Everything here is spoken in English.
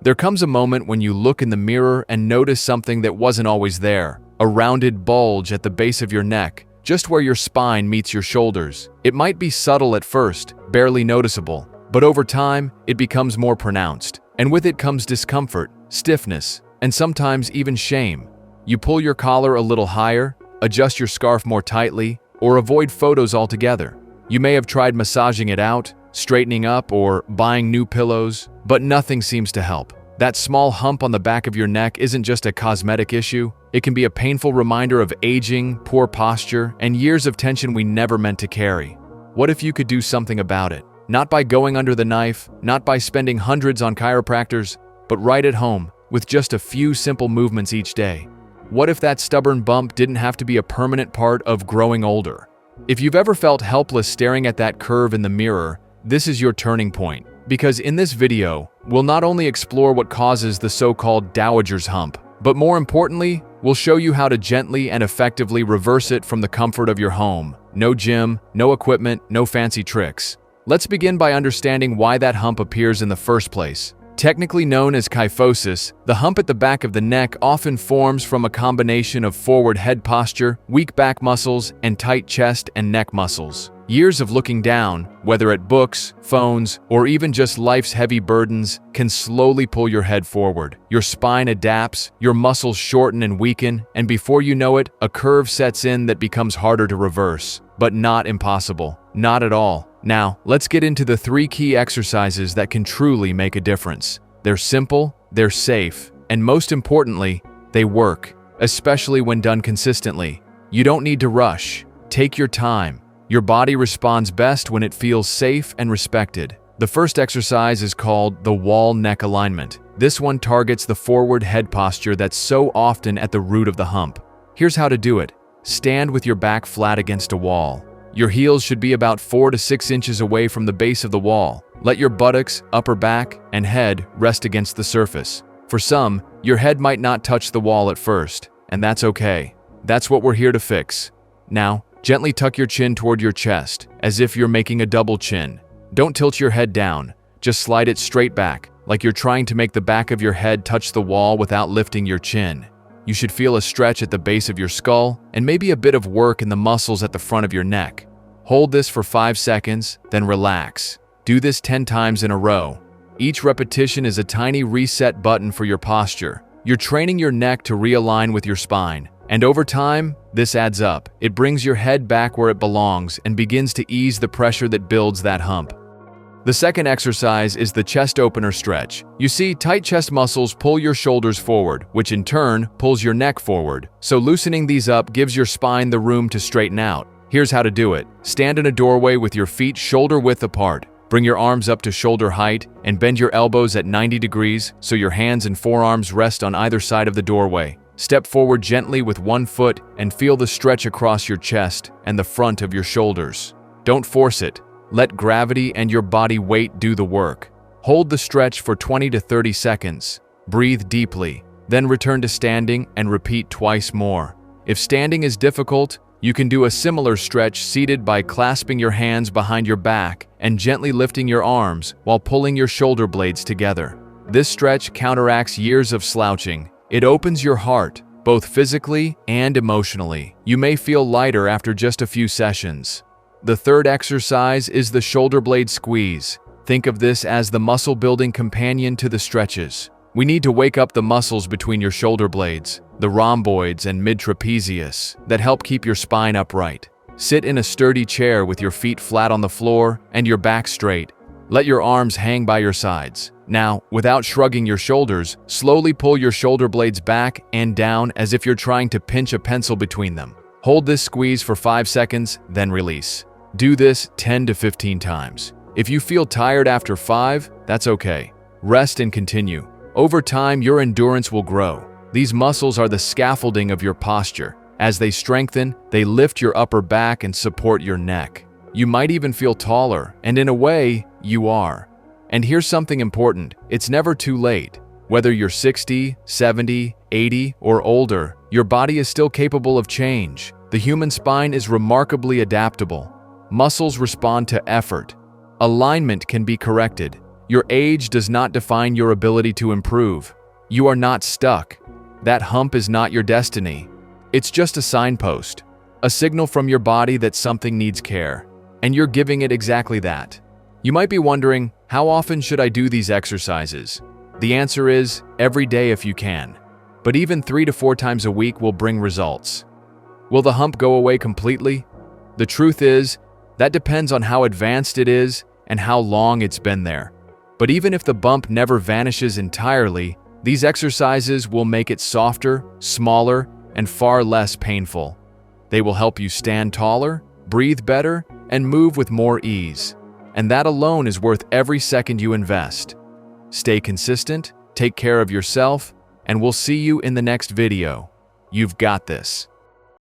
There comes a moment when you look in the mirror and notice something that wasn't always there, a rounded bulge at the base of your neck, just where your spine meets your shoulders. It might be subtle at first, barely noticeable, but over time, it becomes more pronounced. And with it comes discomfort, stiffness, and sometimes even shame. You pull your collar a little higher, adjust your scarf more tightly, or avoid photos altogether. You may have tried massaging it out, straightening up, or buying new pillows, but nothing seems to help. That small hump on the back of your neck isn't just a cosmetic issue. It can be a painful reminder of aging, poor posture, and years of tension we never meant to carry. What if you could do something about it? Not by going under the knife, not by spending hundreds on chiropractors, but right at home, with just a few simple movements each day. What if that stubborn bump didn't have to be a permanent part of growing older? If you've ever felt helpless staring at that curve in the mirror, this is your turning point. Because in this video, we'll not only explore what causes the so-called dowager's hump, but more importantly, we'll show you how to gently and effectively reverse it from the comfort of your home. No gym, no equipment, no fancy tricks. Let's begin by understanding why that hump appears in the first place. Technically known as kyphosis, the hump at the back of the neck often forms from a combination of forward head posture, weak back muscles, and tight chest and neck muscles. Years of looking down, whether at books, phones, or even just life's heavy burdens, can slowly pull your head forward. Your spine adapts, your muscles shorten and weaken, and before you know it, a curve sets in that becomes harder to reverse. But not impossible. Not at all. Now, let's get into the 3 key exercises that can truly make a difference. They're simple, they're safe, and most importantly, they work, especially when done consistently. You don't need to rush. Take your time. Your body responds best when it feels safe and respected. The first exercise is called the wall neck alignment. This one targets the forward head posture that's so often at the root of the hump. Here's how to do it. Stand with your back flat against a wall. Your heels should be about 4 to 6 inches away from the base of the wall. Let your buttocks, upper back, and head rest against the surface. For some, your head might not touch the wall at first, and that's okay. That's what we're here to fix. Now, gently tuck your chin toward your chest, as if you're making a double chin. Don't tilt your head down, just slide it straight back, like you're trying to make the back of your head touch the wall without lifting your chin. You should feel a stretch at the base of your skull and maybe a bit of work in the muscles at the front of your neck. Hold this for 5 seconds, then relax. Do this 10 times in a row. Each repetition is a tiny reset button for your posture. You're training your neck to realign with your spine. And over time, this adds up. It brings your head back where it belongs and begins to ease the pressure that builds that hump. The second exercise is the chest opener stretch. You see, tight chest muscles pull your shoulders forward, which in turn pulls your neck forward. So loosening these up gives your spine the room to straighten out. Here's how to do it. Stand in a doorway with your feet shoulder width apart. Bring your arms up to shoulder height and bend your elbows at 90 degrees so your hands and forearms rest on either side of the doorway. Step forward gently with one foot and feel the stretch across your chest and the front of your shoulders. Don't force it. Let gravity and your body weight do the work. Hold the stretch for 20 to 30 seconds. Breathe deeply, then return to standing and repeat twice more. If standing is difficult, you can do a similar stretch seated by clasping your hands behind your back and gently lifting your arms while pulling your shoulder blades together. This stretch counteracts years of slouching. It opens your heart, both physically and emotionally. You may feel lighter after just a few sessions. The third exercise is the shoulder blade squeeze. Think of this as the muscle-building companion to the stretches. We need to wake up the muscles between your shoulder blades, the rhomboids and mid-trapezius, that help keep your spine upright. Sit in a sturdy chair with your feet flat on the floor and your back straight. Let your arms hang by your sides. Now, without shrugging your shoulders, slowly pull your shoulder blades back and down as if you're trying to pinch a pencil between them. Hold this squeeze for 5 seconds, then release. Do this 10 to 15 times. If you feel tired after 5, that's okay. Rest and continue. Over time, your endurance will grow. These muscles are the scaffolding of your posture. As they strengthen, they lift your upper back and support your neck. You might even feel taller, and in a way, you are. And here's something important. It's never too late. Whether you're 60, 70, 80, or older, your body is still capable of change. The human spine is remarkably adaptable. Muscles respond to effort. Alignment can be corrected. Your age does not define your ability to improve. You are not stuck. That hump is not your destiny. It's just a signpost, a signal from your body that something needs care, and you're giving it exactly that. You might be wondering, how often should I do these exercises? The answer is, every day if you can. But even 3 to 4 times a week will bring results. Will the hump go away completely? The truth is, that depends on how advanced it is and how long it's been there. But even if the bump never vanishes entirely, these exercises will make it softer, smaller, and far less painful. They will help you stand taller, breathe better, and move with more ease. And that alone is worth every second you invest. Stay consistent, take care of yourself, and we'll see you in the next video. You've got this.